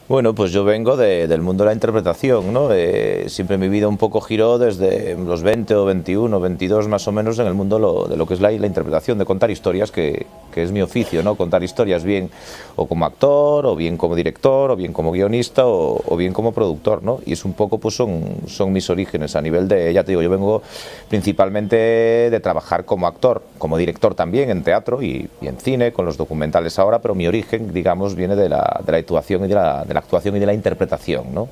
Bueno, pues yo vengo del mundo de la interpretación, ¿no? Siempre mi vida un poco giró desde los 20 o 21, 22 más o menos en el mundo de lo que es la interpretación, de contar historias, que es mi oficio, ¿no? Contar historias bien o como actor, o bien como director, o bien como guionista, o bien como productor, ¿no? Y es un poco, pues son mis orígenes a nivel de, ya te digo, yo vengo principalmente de trabajar como actor, como director también en teatro y en cine, con los documentales ahora, pero mi origen, digamos, viene de la actuación y de la actuación y de la interpretación, ¿no?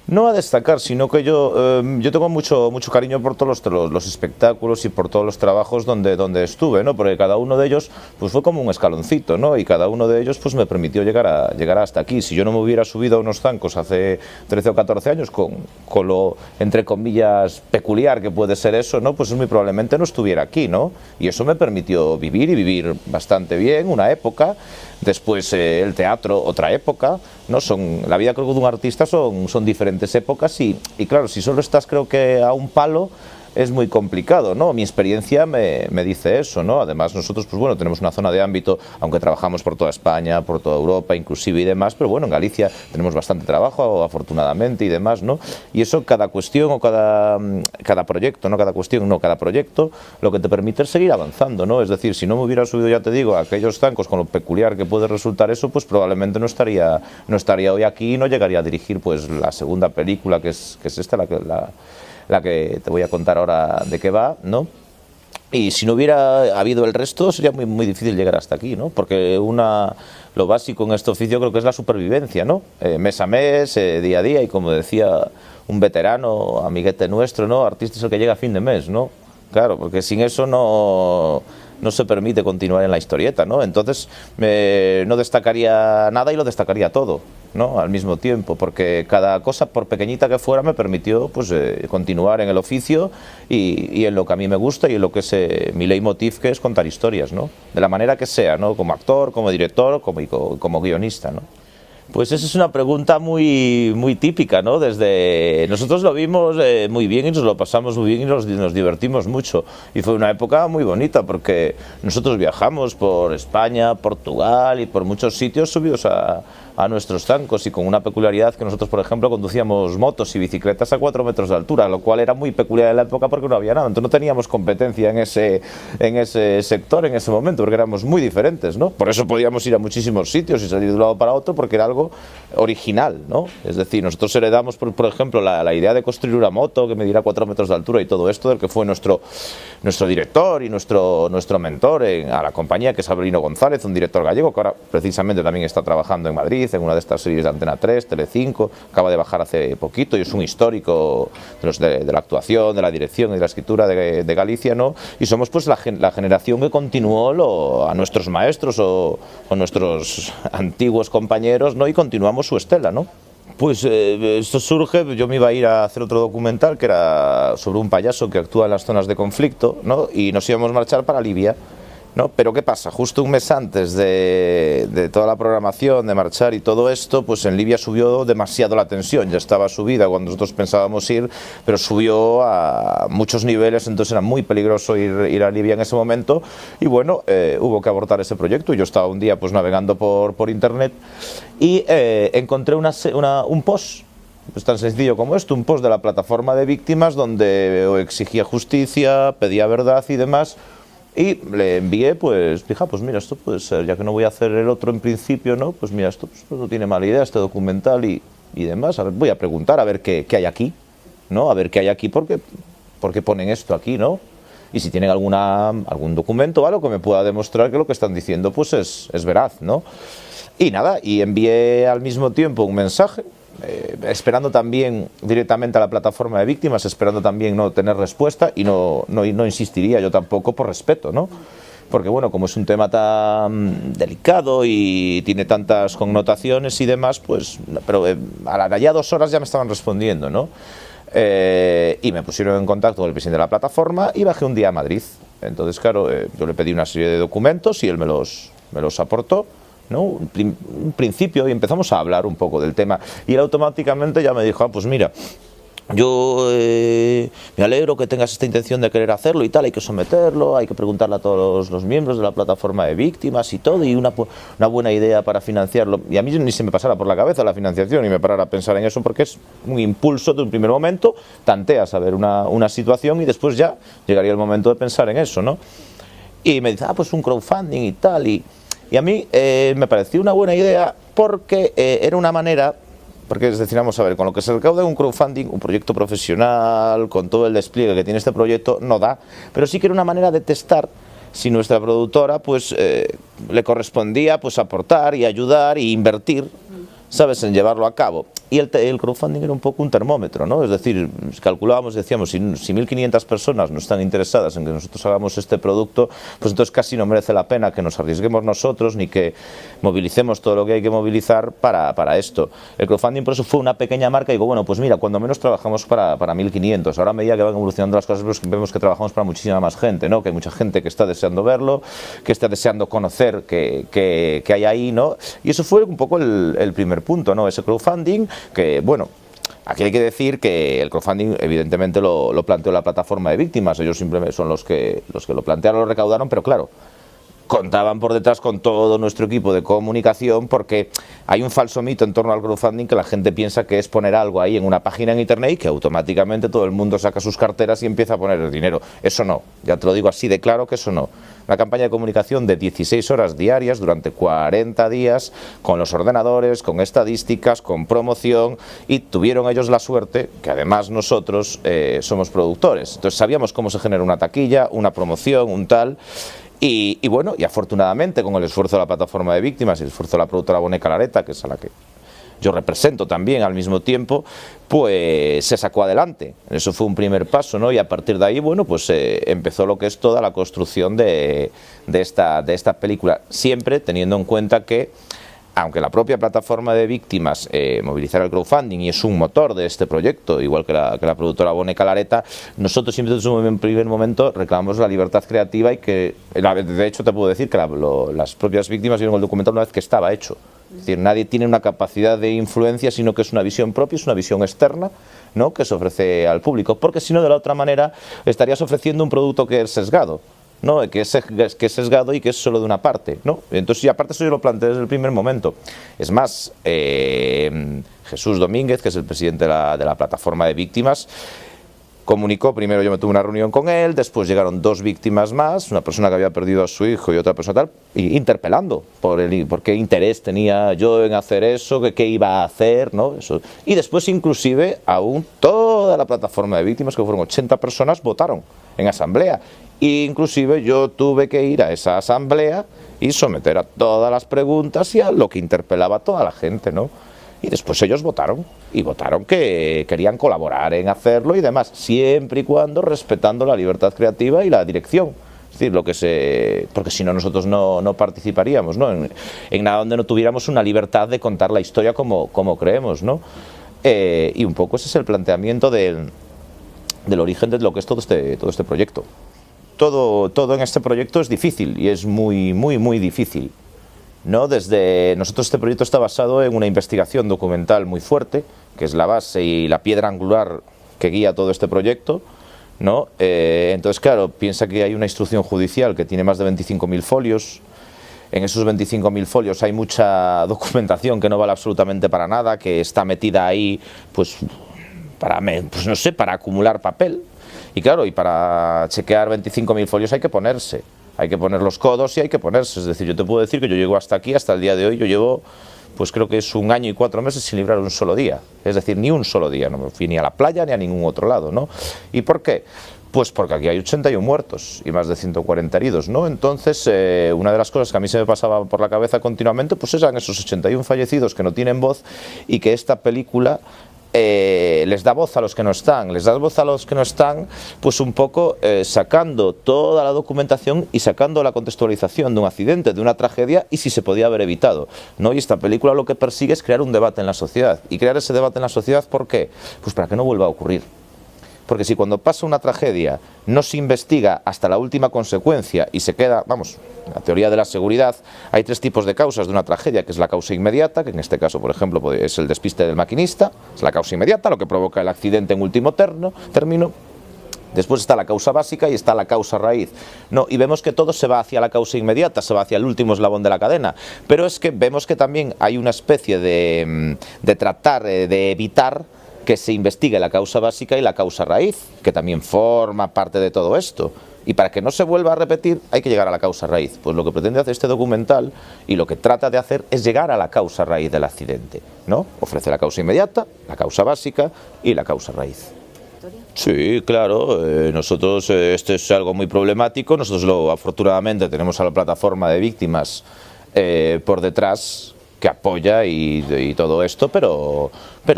No a destacar, sino que yo tengo mucho cariño por todos los espectáculos y por todos los trabajos donde estuve, ¿no? Porque cada uno de ellos pues fue como un escaloncito, ¿no? Y cada uno de ellos pues me permitió llegar hasta aquí. Si yo no me hubiera subido a unos zancos hace 13 o 14 años con lo, entre comillas, peculiar que puede ser eso, ¿no? Pues muy probablemente no estuviera aquí, ¿no? Y eso me permitió vivir y vivir bastante bien, una época. Después el teatro, otra época, ¿no? La vida, creo que de un artista son diferentes épocas y claro, si solo estás, creo que a un palo, es muy complicado, ¿no? Mi experiencia me dice eso, ¿no? Además nosotros, pues bueno, tenemos una zona de ámbito, aunque trabajamos por toda España, por toda Europa, inclusive y demás, pero bueno, en Galicia tenemos bastante trabajo, afortunadamente y demás, ¿no? Y eso, cada cuestión o cada proyecto, no cada cuestión, no cada proyecto, lo que te permite es seguir avanzando, ¿no? Es decir, si no me hubiera subido, ya te digo, a aquellos zancos con lo peculiar que puede resultar eso, pues probablemente no estaría hoy aquí y no llegaría a dirigir pues la segunda película, que es esta, la que te voy a contar ahora de qué va, ¿no? Y si no hubiera habido el resto, sería muy difícil llegar hasta aquí, ¿no? Porque lo básico en este oficio creo que es la supervivencia, ¿no? Mes a mes, día a día, y como decía un veterano, amiguete nuestro, ¿no? Artista es el que llega a fin de mes, ¿no? Claro, porque sin eso no se permite continuar en la historieta, ¿no? Entonces no destacaría nada y lo destacaría todo, ¿no? Al mismo tiempo, porque cada cosa, por pequeñita que fuera, me permitió pues continuar en el oficio y en lo que a mí me gusta y en lo que es mi leitmotiv, que es contar historias, ¿no? De la manera que sea, ¿no? Como actor, como director, como guionista, ¿no? Pues esa es una pregunta muy típica, ¿no? Nosotros lo vimos muy bien y nos lo pasamos muy bien y nos divertimos mucho. Y fue una época muy bonita porque nosotros viajamos por España, Portugal y por muchos sitios subidos a nuestros zancos, y con una peculiaridad que nosotros, por ejemplo, conducíamos motos y bicicletas a 4 metros de altura, lo cual era muy peculiar en la época porque no había nada. Entonces no teníamos competencia en ese sector en ese momento, porque éramos muy diferentes, ¿no? Por eso podíamos ir a muchísimos sitios y salir de un lado para otro, porque era algo original, ¿no? Es decir, nosotros heredamos, por ejemplo, la idea de construir una moto que medirá 4 metros de altura y todo esto, del que fue nuestro director y nuestro mentor a la compañía, que es Avelino González, un director gallego que ahora precisamente también está trabajando en Madrid, en una de estas series de Antena 3, Telecinco, acaba de bajar hace poquito y es un histórico de la actuación, de la dirección y de la escritura de Galicia, ¿no? Y somos pues la generación que continuó a nuestros maestros o nuestros antiguos compañeros, ¿no? Y continuamos su estela, ¿no? Pues esto surge, yo me iba a ir a hacer otro documental que era sobre un payaso que actúa en las zonas de conflicto, ¿no? Y nos íbamos a marchar para Libia, ¿no? Pero ¿qué pasa? Justo un mes antes de toda la programación, de marchar y todo esto, pues en Libia subió demasiado la tensión. Ya estaba subida cuando nosotros pensábamos ir, pero subió a muchos niveles, entonces era muy peligroso ir a Libia en ese momento. Y bueno, hubo que abortar ese proyecto. Yo estaba un día pues navegando por internet y encontré un post. Es tan sencillo como esto, un post de la plataforma de víctimas donde exigía justicia, pedía verdad y demás. Y le envié, pues, dije, pues mira, esto puede ser, ya que no voy a hacer el otro en principio, ¿no? Pues mira, esto pues, no tiene mala idea, este documental y demás. A ver, voy a preguntar a ver qué hay aquí, ¿no? A ver qué hay aquí, porque ponen esto aquí, ¿no? Y si tienen algún documento o algo que me pueda demostrar que lo que están diciendo, pues es veraz, ¿no? Y nada, y envié al mismo tiempo un mensaje, esperando también directamente a la plataforma de víctimas, esperando también no tener respuesta, y no insistiría yo tampoco por respeto, ¿no? Porque bueno, como es un tema tan delicado y tiene tantas connotaciones y demás, pues, pero a la ya 2 horas ya me estaban respondiendo, ¿no? Y me pusieron en contacto con el presidente de la plataforma y bajé un día a Madrid. Entonces, claro, yo le pedí una serie de documentos y él me los aportó, ¿no? Un principio, y empezamos a hablar un poco del tema, y él automáticamente ya me dijo, pues mira, yo me alegro que tengas esta intención de querer hacerlo y tal, hay que someterlo, hay que preguntarle a todos los miembros de la plataforma de víctimas y todo, y una buena idea para financiarlo. Y a mí ni se me pasara por la cabeza la financiación y me parara a pensar en eso, porque es un impulso de un primer momento, tanteas a ver una situación y después ya llegaría el momento de pensar en eso, ¿no? Y me dice, pues un crowdfunding y tal, y a mí me pareció una buena idea porque era una manera. Porque es decir, vamos a ver, con lo que se recauda en un crowdfunding, un proyecto profesional, con todo el despliegue que tiene este proyecto, no da, pero sí que era una manera de testar si nuestra productora pues le correspondía pues aportar y ayudar y invertir, ¿sabes?, en llevarlo a cabo. Y el crowdfunding era un poco un termómetro, ¿no? Es decir, calculábamos, decíamos, si 1.500 personas no están interesadas en que nosotros hagamos este producto, pues entonces casi no merece la pena que nos arriesguemos nosotros ni que movilicemos todo lo que hay que movilizar para esto. El crowdfunding por eso fue una pequeña marca y digo, bueno, pues mira, cuando menos trabajamos para 1.500. Ahora a medida que van evolucionando las cosas pues vemos que trabajamos para muchísima más gente, ¿no? Que hay mucha gente que está deseando verlo, que está deseando conocer que hay ahí, ¿no? Y eso fue un poco el primer punto, ¿no? Ese crowdfunding que, bueno, aquí hay que decir que el crowdfunding evidentemente lo planteó la plataforma de víctimas, ellos simplemente son los que lo plantearon, lo recaudaron, pero claro, contaban por detrás con todo nuestro equipo de comunicación, porque hay un falso mito en torno al crowdfunding que la gente piensa que es poner algo ahí en una página en internet y que automáticamente todo el mundo saca sus carteras y empieza a poner el dinero. Eso no, ya te lo digo así de claro que eso no. Una campaña de comunicación de 16 horas diarias durante 40 días, con los ordenadores, con estadísticas, con promoción, y tuvieron ellos la suerte, que además nosotros somos productores. Entonces sabíamos cómo se genera una taquilla, una promoción, un tal. Y bueno, y afortunadamente con el esfuerzo de la plataforma de víctimas y el esfuerzo de la productora Boneca Lareta, que es a la que yo represento también al mismo tiempo, pues se sacó adelante. Eso fue un primer paso, ¿no? Y a partir de ahí, bueno, pues empezó lo que es toda la construcción de esta película, siempre teniendo en cuenta que, aunque la propia plataforma de víctimas movilizara el crowdfunding y es un motor de este proyecto, igual que la productora Boneca Lareta, nosotros siempre desde un primer momento reclamamos la libertad creativa y que, de hecho te puedo decir que las propias víctimas vieron el documental una vez que estaba hecho. Es decir, nadie tiene una capacidad de influencia, sino que es una visión propia, es una visión externa, ¿no?, que se ofrece al público, porque si no, de la otra manera estarías ofreciendo un producto que es sesgado, ¿no?, que es sesgado y que es solo de una parte, ¿no? Entonces, y aparte eso yo lo planteé desde el primer momento. Es más, Jesús Domínguez, que es el presidente de la plataforma de víctimas, comunicó, primero yo me tuve una reunión con él, después llegaron 2 víctimas más, una persona que había perdido a su hijo y otra persona tal, interpelando por qué interés tenía yo en hacer eso, qué iba a hacer, ¿no? Eso. Y después inclusive aún toda la plataforma de víctimas, que fueron 80 personas, votaron en asamblea. E inclusive yo tuve que ir a esa asamblea y someter a todas las preguntas y a lo que interpelaba a toda la gente, ¿no? Y después ellos votaron que querían colaborar en hacerlo y demás, siempre y cuando respetando la libertad creativa y la dirección. Es decir, porque si no nosotros no participaríamos, ¿no?, en nada donde no tuviéramos una libertad de contar la historia como creemos, ¿no? Y un poco ese es el planteamiento del origen de lo que es todo este proyecto. Todo en este proyecto es difícil y es muy, muy, muy difícil, ¿no? Nosotros este proyecto está basado en una investigación documental muy fuerte, que es la base y la piedra angular que guía todo este proyecto, ¿no? Entonces, claro, piensa que hay una instrucción judicial que tiene más de 25.000 folios. En esos 25.000 folios hay mucha documentación que no vale absolutamente para nada, que está metida ahí, pues no sé, para acumular papel. Y claro, y para chequear 25.000 folios hay que poner los codos y hay que ponerse. Es decir, yo te puedo decir que yo llego hasta aquí, hasta el día de hoy, yo llevo, pues creo que es 1 año y 4 meses sin librar un solo día. Es decir, ni un solo día, no me fui ni a la playa ni a ningún otro lado, ¿no? ¿Y por qué? Pues porque aquí hay 81 muertos y más de 140 heridos, ¿no? Entonces, una de las cosas que a mí se me pasaba por la cabeza continuamente, pues eran esos 81 fallecidos que no tienen voz y que esta película les da voz a los que no están, pues un poco sacando toda la documentación y sacando la contextualización de un accidente, de una tragedia y si se podía haber evitado, ¿no? Y esta película lo que persigue es crear un debate en la sociedad. Y crear ese debate en la sociedad, ¿por qué? Pues para que no vuelva a ocurrir. Porque si cuando pasa una tragedia no se investiga hasta la última consecuencia y se queda, vamos, la teoría de la seguridad, hay 3 tipos de causas de una tragedia, que es la causa inmediata, que en este caso, por ejemplo, es el despiste del maquinista, es la causa inmediata, lo que provoca el accidente en último término. Después está la causa básica y está la causa raíz. No, y vemos que todo se va hacia la causa inmediata, se va hacia el último eslabón de la cadena. Pero es que vemos que también hay una especie de tratar de evitar que se investigue la causa básica y la causa raíz, que también forma parte de todo esto. Y para que no se vuelva a repetir hay que llegar a la causa raíz. Pues lo que pretende hacer este documental y lo que trata de hacer es llegar a la causa raíz del accidente, ¿no? Ofrece la causa inmediata, la causa básica y la causa raíz. Sí, claro, nosotros, esto es algo muy problemático, nosotros afortunadamente tenemos a la plataforma de víctimas por detrás que apoya y todo esto, pero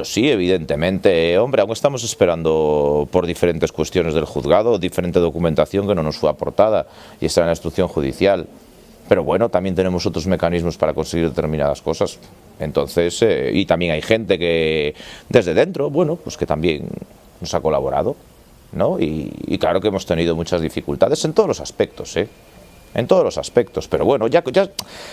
sí, evidentemente, hombre, aún estamos esperando por diferentes cuestiones del juzgado, diferente documentación que no nos fue aportada y está en la instrucción judicial, pero bueno, también tenemos otros mecanismos para conseguir determinadas cosas, entonces, y también hay gente que desde dentro, bueno, pues que también nos ha colaborado, ¿no? Y claro que hemos tenido muchas dificultades en todos los aspectos, en todos los aspectos, pero bueno, ya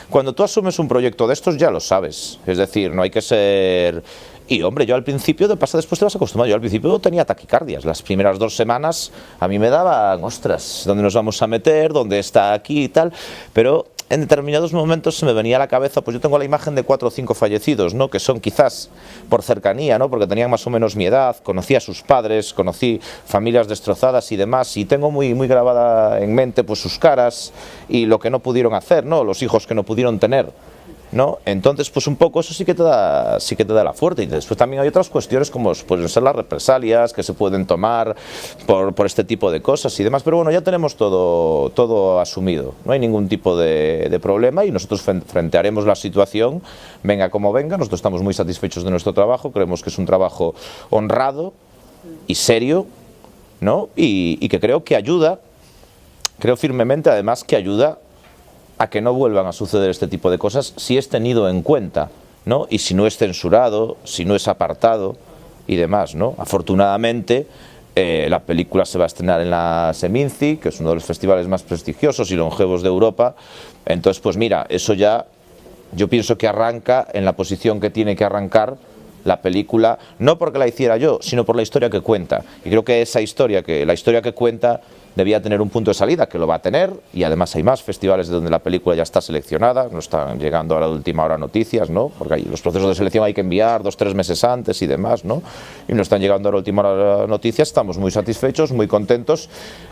cuando tú asumes un proyecto de estos ya lo sabes, es decir, no hay que ser... Y hombre, yo al principio, después te vas acostumbrando, yo al principio tenía taquicardias, las primeras 2 semanas a mí me daban, ostras, ¿dónde nos vamos a meter? ¿Dónde está aquí y tal? Pero en determinados momentos se me venía a la cabeza, pues yo tengo la imagen de 4 o 5 fallecidos, ¿no? Que son quizás por cercanía, ¿no? Porque tenían más o menos mi edad, conocí a sus padres, conocí familias destrozadas y demás, y tengo muy, muy grabada en mente pues sus caras y lo que no pudieron hacer, ¿no? Los hijos que no pudieron tener, ¿no? Entonces, pues un poco eso sí que te da la fuerte. Y después también hay otras cuestiones como pueden ser las represalias que se pueden tomar por este tipo de cosas y demás, pero bueno, ya tenemos todo asumido, no hay ningún tipo de problema y nosotros frentearemos la situación, venga como venga. Nosotros estamos muy satisfechos de nuestro trabajo, creemos que es un trabajo honrado y serio, ¿no? Y que creo firmemente además que ayuda a que no vuelvan a suceder este tipo de cosas si es tenido en cuenta, ¿no? Y si no es censurado, si no es apartado y demás, ¿no? Afortunadamente, la película se va a estrenar en la Seminci, que es uno de los festivales más prestigiosos y longevos de Europa. Entonces, pues mira, eso ya, yo pienso que arranca en la posición que tiene que arrancar la película, no porque la hiciera yo, sino por la historia que cuenta. Y creo que la historia que cuenta debía tener un punto de salida, que lo va a tener, y además hay más festivales de donde la película ya está seleccionada, no están llegando ahora de última hora noticias, ¿no? Porque los procesos de selección hay que enviar 2 o 3 meses antes y demás, ¿no? Y no están llegando ahora de última hora noticias, estamos muy satisfechos, muy contentos,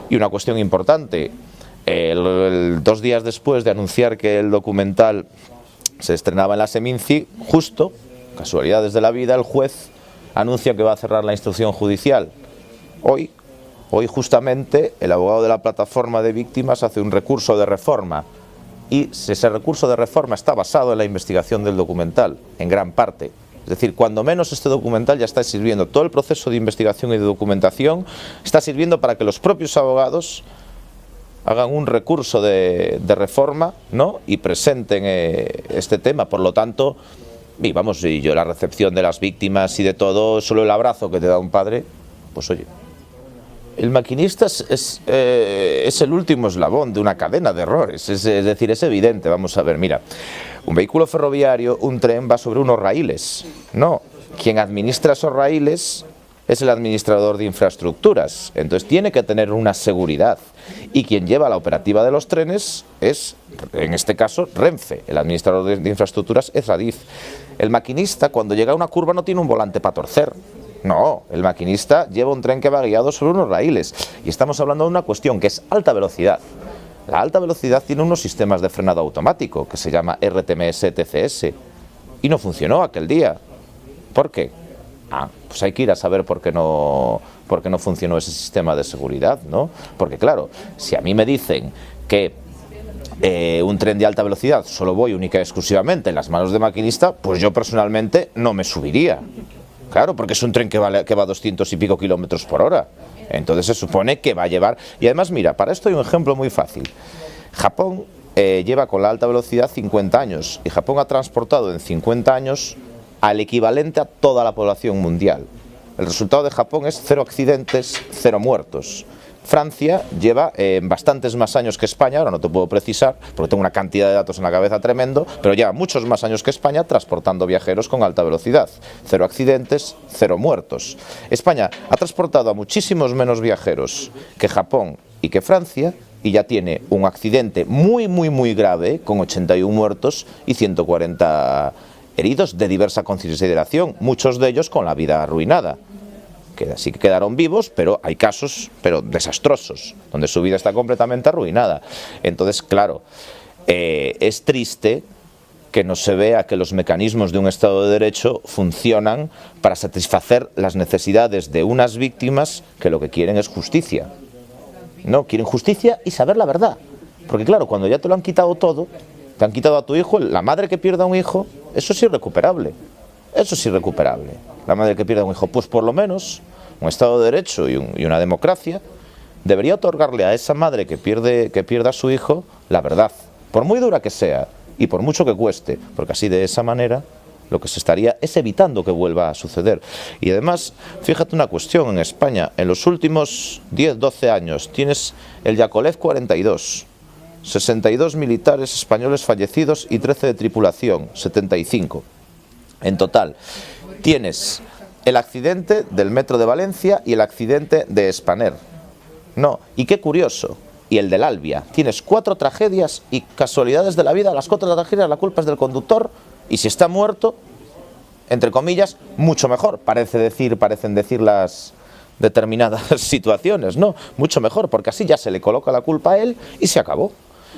y una cuestión importante, 2 días después de anunciar que el documental se estrenaba en la Seminci, justo, casualidades de la vida, el juez anuncia que va a cerrar la instrucción judicial. Hoy justamente el abogado de la plataforma de víctimas hace un recurso de reforma y ese recurso de reforma está basado en la investigación del documental, en gran parte. Es decir, cuando menos este documental ya está sirviendo, todo el proceso de investigación y de documentación está sirviendo para que los propios abogados hagan un recurso de reforma, ¿no? Y presenten este tema. Por lo tanto, y yo la recepción de las víctimas y de todo, solo el abrazo que te da un padre, pues oye, el maquinista es el último eslabón de una cadena de errores, es decir, es evidente. Vamos a ver, mira, un vehículo ferroviario, un tren va sobre unos raíles, no, quien administra esos raíles es el administrador de infraestructuras, entonces tiene que tener una seguridad, y quien lleva la operativa de los trenes es, en este caso, Renfe, el administrador de infraestructuras es Adif. El maquinista cuando llega a una curva no tiene un volante para torcer. No, el maquinista lleva un tren que va guiado sobre unos raíles y estamos hablando de una cuestión que es alta velocidad. La alta velocidad tiene unos sistemas de frenado automático que se llama RTMS-TCS y no funcionó aquel día. ¿Por qué? Pues hay que ir a saber por qué no funcionó ese sistema de seguridad, ¿no? Porque claro, si a mí me dicen que un tren de alta velocidad solo voy única y exclusivamente en las manos de maquinista, pues yo personalmente no me subiría. Claro, porque es un tren que va a 200 y pico kilómetros por hora. Entonces se supone que va a llevar... Y además, mira, para esto hay un ejemplo muy fácil. Japón lleva con la alta velocidad 50 años. Y Japón ha transportado en 50 años al equivalente a toda la población mundial. El resultado de Japón es 0 accidentes, 0 muertos. Francia lleva bastantes más años que España, ahora no te puedo precisar porque tengo una cantidad de datos en la cabeza tremendo, pero lleva muchos más años que España transportando viajeros con alta velocidad. 0 accidentes, 0 muertos. España ha transportado a muchísimos menos viajeros que Japón y que Francia, y ya tiene un accidente muy grave con 81 muertos y 140 heridos de diversa consideración, muchos de ellos con la vida arruinada. Que sí que quedaron vivos, pero hay casos desastrosos, donde su vida está completamente arruinada. Entonces, claro, es triste que no se vea que los mecanismos de un Estado de Derecho funcionan para satisfacer las necesidades de unas víctimas que lo que quieren es justicia. No, quieren justicia y saber la verdad. Porque claro, cuando ya te lo han quitado todo, te han quitado a tu hijo, la madre que pierda un hijo, eso es irrecuperable. Eso es irrecuperable. La madre que pierda un hijo, pues por lo menos un Estado de Derecho y una democracia debería otorgarle a esa madre que pierda a su hijo la verdad, por muy dura que sea y por mucho que cueste, porque así de esa manera lo que se estaría es evitando que vuelva a suceder. Y además, fíjate una cuestión, en España, en los últimos 10-12 años, tienes el Yakolev 42, 62 militares españoles fallecidos y 13 de tripulación, 75. En total, tienes el accidente del metro de Valencia y el accidente de Spanair. No, y qué curioso, y el del Albia. Tienes 4 tragedias y casualidades de la vida, las 4 tragedias la culpa es del conductor, y si está muerto, entre comillas, mucho mejor, parecen decir las determinadas situaciones, ¿no? Mucho mejor, porque así ya se le coloca la culpa a él y se acabó.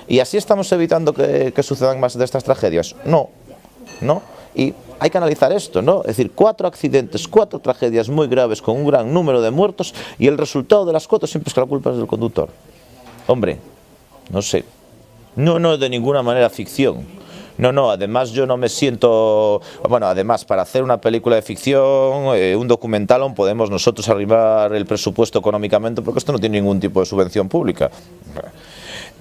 Y así estamos evitando que sucedan más de estas tragedias. No. Y hay que analizar esto, ¿no? Es decir, 4 accidentes, 4 tragedias muy graves con un gran número de muertos y el resultado de las 4 siempre es que la culpa es del conductor. Hombre, no sé. No es de ninguna manera ficción. No, además yo no me siento... Bueno, además para hacer una película de ficción, un documental, aún podemos nosotros arrimar el presupuesto económicamente porque esto no tiene ningún tipo de subvención pública.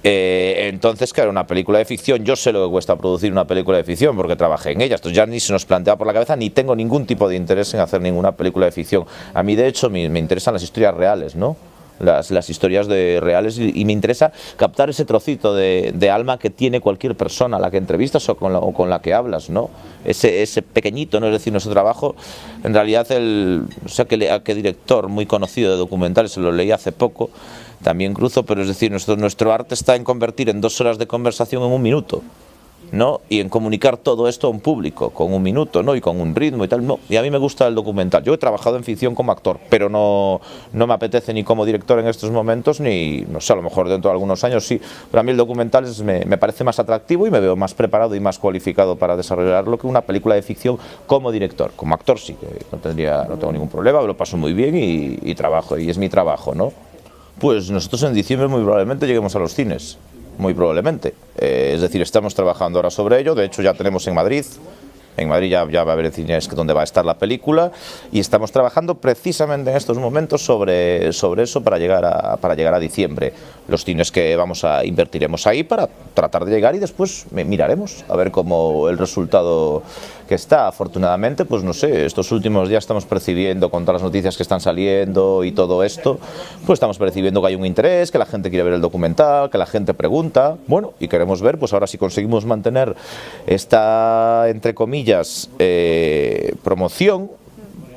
Entonces, claro, una película de ficción, yo sé lo que cuesta producir una película de ficción porque trabajé en ella, entonces ya ni se nos plantea por la cabeza, ni tengo ningún tipo de interés en hacer ninguna película de ficción. A mí, de hecho, me interesan las historias reales, ¿no? Las historias reales y me interesa captar ese trocito de alma que tiene cualquier persona a la que entrevistas o con la que hablas, ¿no? Ese pequeñito, ¿no? Es decir, nuestro trabajo, en realidad, no sé a qué director muy conocido de documentales, se lo leí hace poco, también cruzo, pero es decir, nuestro arte está en convertir en 2 horas de conversación en 1 minuto, ¿no? Y en comunicar todo esto a un público, con 1 minuto, ¿no? Y con un ritmo y tal, no. Y a mí me gusta el documental. Yo he trabajado en ficción como actor, pero no me apetece ni como director en estos momentos, ni, no sé, a lo mejor dentro de algunos años sí. Pero a mí el documental me parece más atractivo y me veo más preparado y más cualificado para desarrollarlo que una película de ficción como director. Como actor sí, que no tengo ningún problema, me lo paso muy bien y trabajo, y es mi trabajo, ¿no? Pues nosotros en diciembre muy probablemente lleguemos a los cines, muy probablemente. Es decir, estamos trabajando ahora sobre ello, de hecho ya tenemos en Madrid ya va a haber cines donde va a estar la película y estamos trabajando precisamente en estos momentos sobre eso para llegar a diciembre. Los cines que invertiremos ahí para tratar de llegar y después miraremos a ver cómo el resultado que está. Afortunadamente, pues no sé, estos últimos días estamos percibiendo con todas las noticias que están saliendo y todo esto, pues estamos percibiendo que hay un interés, que la gente quiere ver el documental, que la gente pregunta, bueno, y queremos ver, pues ahora si conseguimos mantener esta, entre comillas, promoción,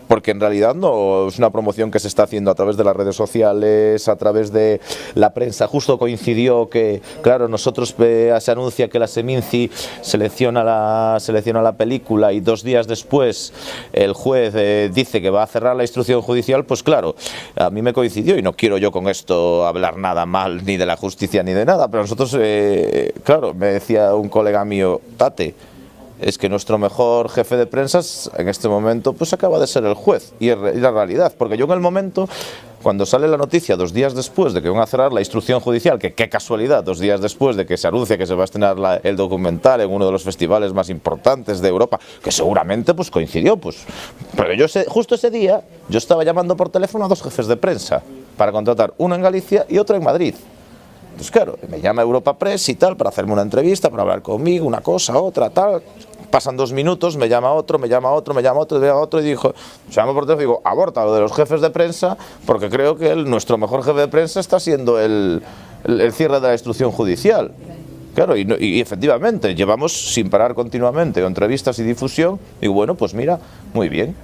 porque en realidad no es una promoción que se está haciendo a través de las redes sociales, a través de la prensa. Justo coincidió que, claro, nosotros se anuncia que la Seminci selecciona la película y 2 días después el juez dice que va a cerrar la instrucción judicial, pues claro, a mí me coincidió y no quiero yo con esto hablar nada mal ni de la justicia ni de nada, pero nosotros, claro, me decía un colega mío, Tate, es que nuestro mejor jefe de prensa en este momento pues acaba de ser el juez, y la realidad, porque yo en el momento, cuando sale la noticia 2 días después de que van a cerrar la instrucción judicial, que qué casualidad, 2 días después de que se anuncia que se va a estrenar el documental en uno de los festivales más importantes de Europa, que seguramente pues coincidió, pues, pero yo justo ese día yo estaba llamando por teléfono a 2 jefes de prensa para contratar, uno en Galicia y otro en Madrid. Pues claro, me llama Europa Press y tal para hacerme una entrevista, para hablar conmigo, una cosa, otra, tal. pasan 2 minutos, me llama otro, y dijo, llamo por teléfono y digo, aborta lo de los jefes de prensa, porque creo que nuestro mejor jefe de prensa está siendo el cierre de la instrucción judicial. Claro, y efectivamente, llevamos sin parar continuamente entrevistas y difusión. Digo, bueno, pues mira, muy bien,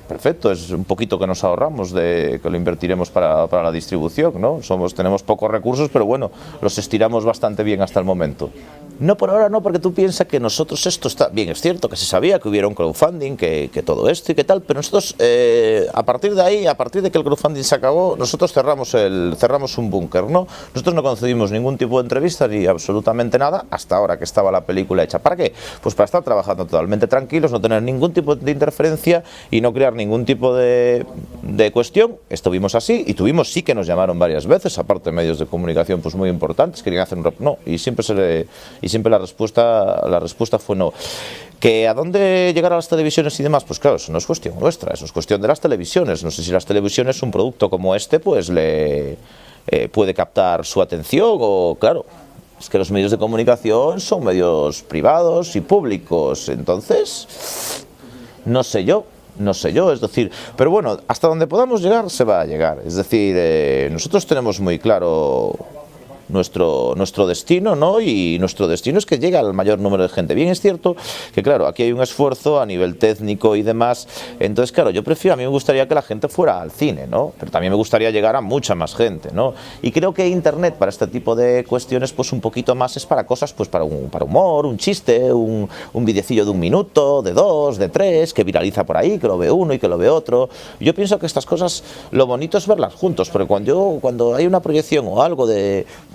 perfecto, es un poquito que nos ahorramos, que lo invertiremos para la distribución, ¿no? Tenemos pocos recursos, pero bueno, los estiramos bastante bien hasta el momento. No, por ahora no, porque tú piensas que nosotros esto está bien, es cierto que se sabía que hubiera un crowdfunding, que todo esto y qué tal, pero nosotros a partir de ahí, a partir de que el crowdfunding se acabó, nosotros cerramos un búnker, ¿no? Nosotros no concedimos ningún tipo de entrevista ni absolutamente nada hasta ahora que estaba la película hecha. ¿Para qué? Pues para estar trabajando totalmente tranquilos, no tener ningún tipo de interferencia y no crear ningún tipo de cuestión. Estuvimos así y sí que nos llamaron varias veces, aparte medios de comunicación pues muy importantes, querían hacer no, y siempre la respuesta fue no. ¿Que a dónde llegar a las televisiones y demás? Pues claro, eso no es cuestión nuestra, eso es cuestión de las televisiones. No sé si las televisiones, un producto como este, pues le puede captar su atención o, claro, es que los medios de comunicación son medios privados y públicos, entonces, no sé yo, es decir, pero bueno, hasta donde podamos llegar se va a llegar, es decir, nosotros tenemos muy claro nuestro destino, ¿no? Y nuestro destino es que llegue al mayor número de gente. Bien, es cierto que, claro, aquí hay un esfuerzo a nivel técnico y demás, entonces, claro, a mí me gustaría que la gente fuera al cine, ¿no? Pero también me gustaría llegar a mucha más gente, ¿no? Y creo que Internet, para este tipo de cuestiones, pues un poquito más es para cosas, pues para humor, un chiste, un videocillo de 1 minuto, de 2, de 3, que viraliza por ahí, que lo ve uno y que lo ve otro. Yo pienso que estas cosas, lo bonito es verlas juntos, porque cuando hay una proyección o algo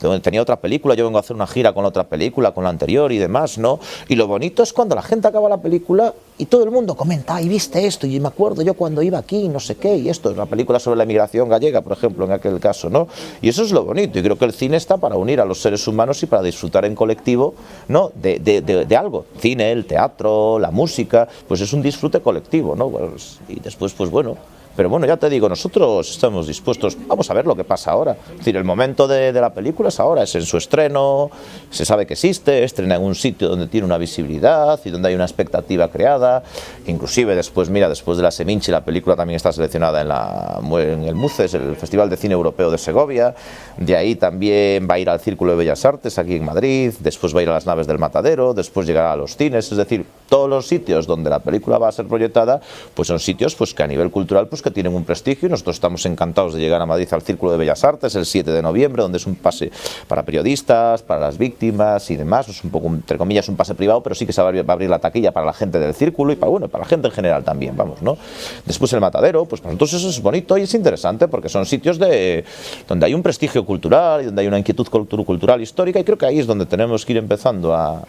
donde tenía otra película, yo vengo a hacer una gira con la otra película, con la anterior y demás, ¿no? Y lo bonito es cuando la gente acaba la película y todo el mundo comenta, y viste esto, y me acuerdo yo cuando iba aquí, no sé qué, y esto es una película sobre la emigración gallega, por ejemplo, en aquel caso, ¿no? Y eso es lo bonito, y creo que el cine está para unir a los seres humanos y para disfrutar en colectivo, ¿no? De algo. Cine, el teatro, la música, pues es un disfrute colectivo, ¿no? Pues, y después, pues bueno. Pero bueno, ya te digo, nosotros estamos dispuestos, vamos a ver lo que pasa ahora. Es decir, el momento de la película es ahora, es en su estreno, se sabe que existe, estrena en un sitio donde tiene una visibilidad y donde hay una expectativa creada. Inclusive después de la Seminci, la película también está seleccionada en el MUCES, el Festival de Cine Europeo de Segovia. De ahí también va a ir al Círculo de Bellas Artes aquí en Madrid, después va a ir a las Naves del Matadero, después llegará a los cines, es decir, todos los sitios donde la película va a ser proyectada, pues son sitios pues que a nivel cultural pues que tienen un prestigio, y nosotros estamos encantados de llegar a Madrid al Círculo de Bellas Artes el 7 de noviembre, donde es un pase para periodistas, para las víctimas y demás, es un poco, entre comillas, un pase privado, pero sí que se va a abrir la taquilla para la gente del Círculo y para la gente en general también, vamos, ¿no? Después el Matadero, pues para nosotros eso es bonito y es interesante, porque son sitios donde hay un prestigio cultural y donde hay una inquietud cultural histórica, y creo que ahí es donde tenemos que ir empezando a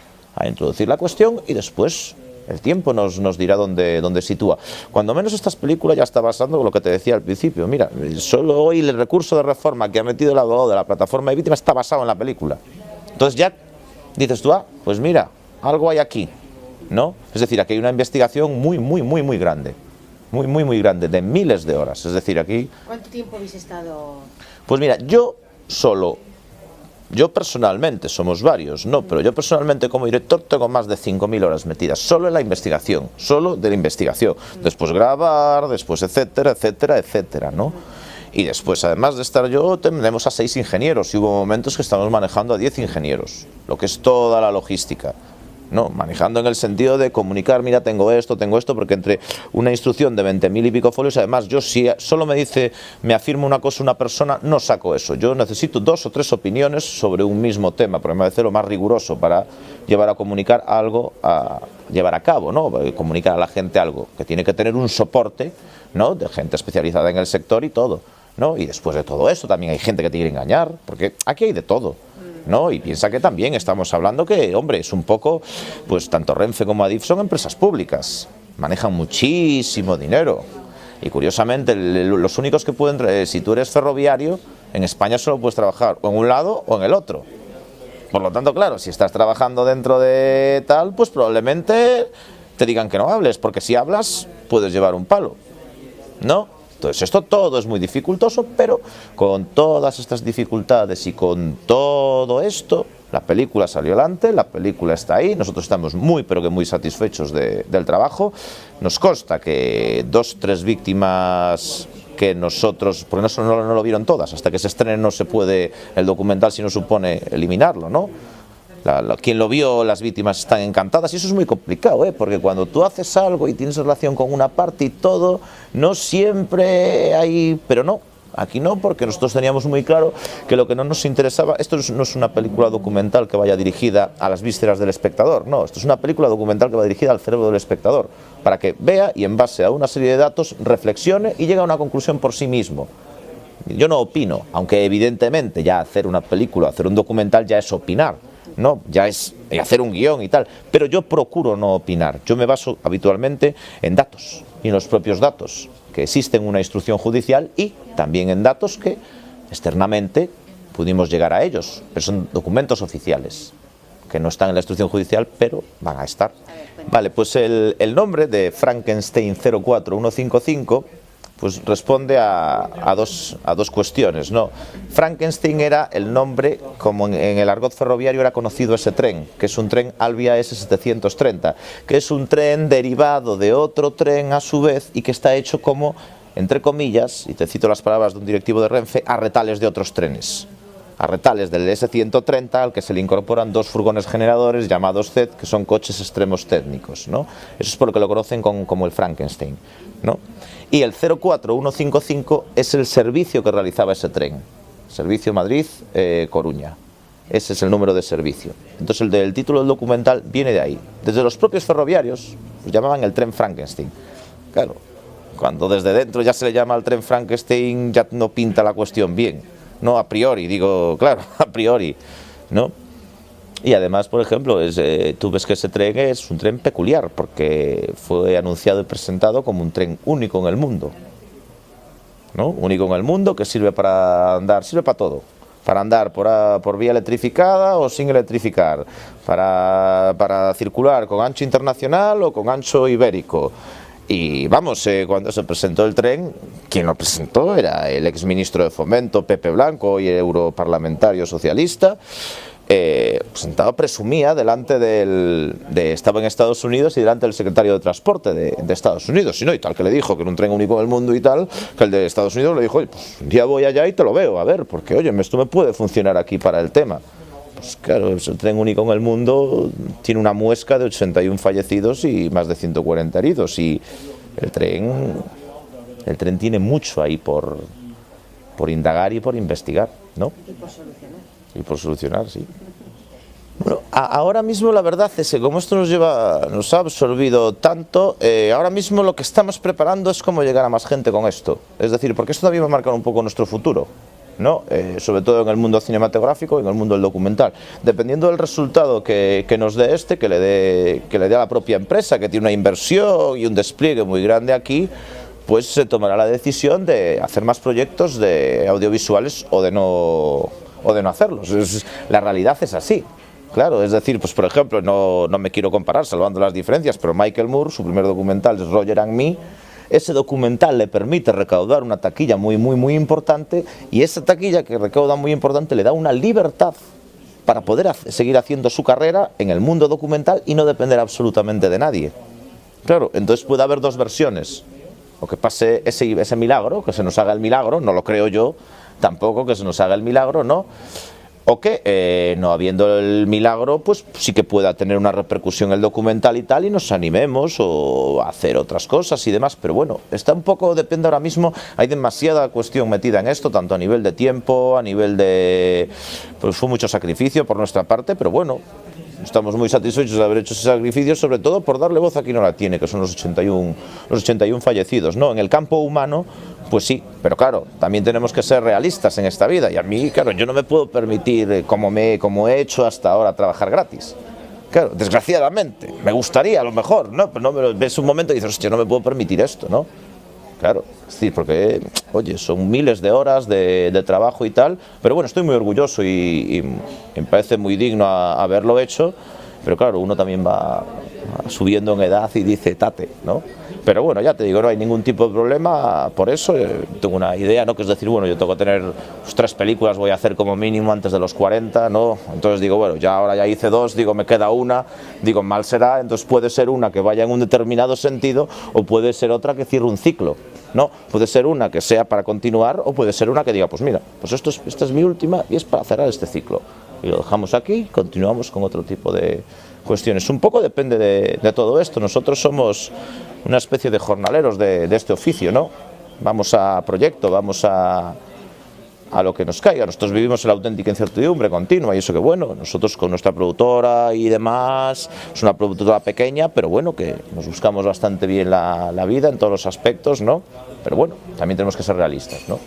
introducir la cuestión, y después el tiempo nos dirá dónde sitúa. Cuando menos estas películas ya está basando lo que te decía al principio. Mira, solo hoy el recurso de reforma que ha metido el abogado de la plataforma de víctimas está basado en la película. Entonces ya dices tú, pues mira, algo hay aquí, ¿no? Es decir, aquí hay una investigación muy grande, muy grande, de miles de horas. Es decir, aquí... ¿Cuánto tiempo habéis estado...? Pues mira, yo personalmente, somos varios, ¿no? Pero yo personalmente como director tengo más de 5.000 horas metidas solo en la investigación, solo de la investigación. Después grabar, después etcétera, ¿no? Y después, además de estar yo, tenemos a 6 ingenieros, y hubo momentos que estamos manejando a 10 ingenieros, lo que es toda la logística. No, manejando en el sentido de comunicar, mira, tengo esto, porque entre una instrucción de 20.000 y pico folios, además yo si solo me afirma una cosa una persona, no saco eso, yo necesito 2 o 3 opiniones sobre un mismo tema, porque me parece lo más riguroso para llevar a comunicar algo, a llevar a cabo, ¿no? Comunicar a la gente algo, que tiene que tener un soporte, ¿no? De gente especializada en el sector y todo, ¿no? Y después de todo eso también hay gente que te quiere engañar, porque aquí hay de todo, ¿no? Y piensa que también estamos hablando que, hombre, es un poco, pues tanto Renfe como Adif son empresas públicas, manejan muchísimo dinero, y curiosamente los únicos que pueden, si tú eres ferroviario, en España solo puedes trabajar o en un lado o en el otro. Por lo tanto, claro, si estás trabajando dentro de tal, pues probablemente te digan que no hables, porque si hablas puedes llevar un palo, ¿no? Entonces esto todo es muy dificultoso, pero con todas estas dificultades y con todo esto, La película salió adelante, la película está ahí, nosotros estamos muy pero que muy satisfechos del trabajo. Nos consta que 2 o 3 víctimas que nosotros, porque no lo vieron todas, hasta que se estrene no se puede el documental si no supone eliminarlo, ¿no? Quien lo vio, las víctimas están encantadas y eso es muy complicado, porque cuando tú haces algo y tienes relación con una parte y todo, no siempre hay, pero no, aquí no, porque nosotros teníamos muy claro que lo que no nos interesaba, esto no es una película documental que vaya dirigida a las vísceras del espectador, no, esto es una película documental que va dirigida al cerebro del espectador, para que vea y en base a una serie de datos reflexione y llegue a una conclusión por sí mismo. Yo no opino, aunque evidentemente ya hacer una película, hacer un documental ya es opinar, ¿no? Ya es hacer un guión y tal, pero yo procuro no opinar, yo me baso habitualmente en datos y en los propios datos, que existen una instrucción judicial y también en datos que externamente pudimos llegar a ellos, pero son documentos oficiales, que no están en la instrucción judicial, pero van a estar. Vale, pues el nombre de Frankenstein 04155 pues responde a dos cuestiones, ¿no? Frankenstein era el nombre, como en el argot ferroviario era conocido ese tren, que es un tren Alvia S730, que es un tren derivado de otro tren a su vez y que está hecho como, entre comillas, y te cito las palabras de un directivo de Renfe, a retales de otros trenes. A retales del S130 al que se le incorporan 2 furgones generadores llamados ZED, que son coches extremos técnicos, ¿no? Eso es por lo que lo conocen como el Frankenstein, ¿no? Y el 04155 es el servicio que realizaba ese tren, servicio Madrid-Coruña. Ese es el número de servicio. Entonces el título del documental viene de ahí. Desde los propios ferroviarios lo llamaban el tren Frankenstein. Claro, cuando desde dentro ya se le llama al tren Frankenstein ya no pinta la cuestión bien. No a priori, digo, claro, a priori, ¿no? Y además, por ejemplo, tú ves que ese tren es un tren peculiar, porque fue anunciado y presentado como un tren único en el mundo, ¿no? Único en el mundo, que sirve para andar, sirve para todo. Para andar por vía electrificada o sin electrificar, para circular con ancho internacional o con ancho ibérico. Y vamos, cuando se presentó el tren, quien lo presentó era el exministro de Fomento, Pepe Blanco, y el europarlamentario socialista. Presentado presumía delante estaba en Estados Unidos y delante del secretario de Transporte de Estados Unidos, y tal que le dijo que era un tren único en el mundo y tal, que el de Estados Unidos le dijo, oye, pues un día voy allá y te lo veo, a ver, porque oye, esto me puede funcionar aquí para el tema. Pues claro, el tren único en el mundo tiene una muesca de 81 fallecidos y más de 140 heridos, y el tren tiene mucho ahí por indagar y por investigar, ¿no? Y por solucionar. Y por solucionar, sí. Bueno, ahora mismo la verdad es que como esto nos ha absorbido tanto, ahora mismo lo que estamos preparando es cómo llegar a más gente con esto. Es decir, porque esto también va a marcar un poco nuestro futuro, ¿no? Sobre todo en el mundo cinematográfico y en el mundo del documental. Dependiendo del resultado que nos dé que le dé a la propia empresa, que tiene una inversión y un despliegue muy grande aquí, pues se tomará la decisión de hacer más proyectos de audiovisuales o de no hacerlos. La realidad es así. Claro, es decir, pues por ejemplo, no me quiero comparar, salvando las diferencias, pero Michael Moore, su primer documental es Roger and Me. Ese documental le permite recaudar una taquilla muy, muy, muy importante, y esa taquilla que recauda muy importante le da una libertad para poder seguir haciendo su carrera en el mundo documental y no depender absolutamente de nadie. Claro, entonces puede haber 2 versiones. O que pase ese milagro, que se nos haga el milagro, no lo creo yo, tampoco que se nos haga el milagro, ¿no? O que, no habiendo el milagro, pues sí que pueda tener una repercusión el documental y tal, y nos animemos o a hacer otras cosas y demás. Pero bueno, está un poco, depende ahora mismo, hay demasiada cuestión metida en esto, tanto a nivel de tiempo, a nivel de... Pues fue mucho sacrificio por nuestra parte, pero bueno, estamos muy satisfechos de haber hecho ese sacrificio, sobre todo por darle voz a quien no la tiene, que son los 81 fallecidos, ¿no? En el campo humano, pues sí, pero claro, también tenemos que ser realistas en esta vida, y a mí, claro, yo no me puedo permitir, como he hecho hasta ahora, trabajar gratis. Claro, desgraciadamente, me gustaría a lo mejor, ¿no? Pero no, ves un momento y dices, hostia, no me puedo permitir esto, ¿no? Claro, es decir, porque, oye, son miles de horas de trabajo y tal, pero bueno, estoy muy orgulloso y me parece muy digno haberlo hecho, pero claro, uno también va subiendo en edad y dice, tate, ¿no? Pero bueno, ya te digo, no hay ningún tipo de problema por eso. Tengo una idea, ¿no? Que es decir, bueno, yo tengo que tener 3 películas, voy a hacer como mínimo antes de los 40, ¿no? Entonces digo, bueno, ya ahora ya hice 2, digo, me queda una, digo, mal será, entonces puede ser una que vaya en un determinado sentido o puede ser otra que cierre un ciclo, ¿no? Puede ser una que sea para continuar o puede ser una que diga, pues mira, pues esta es mi última y es para cerrar este ciclo. Y lo dejamos aquí, continuamos con otro tipo de cuestiones. Un poco depende de todo esto. Nosotros somos una especie de jornaleros de este oficio, ¿no? Vamos a proyecto, vamos a lo que nos caiga. Nosotros vivimos en la auténtica incertidumbre continua y eso que bueno, nosotros con nuestra productora y demás, es una productora pequeña, pero bueno, que nos buscamos bastante bien la vida en todos los aspectos, ¿no? Pero bueno, también tenemos que ser realistas, ¿no?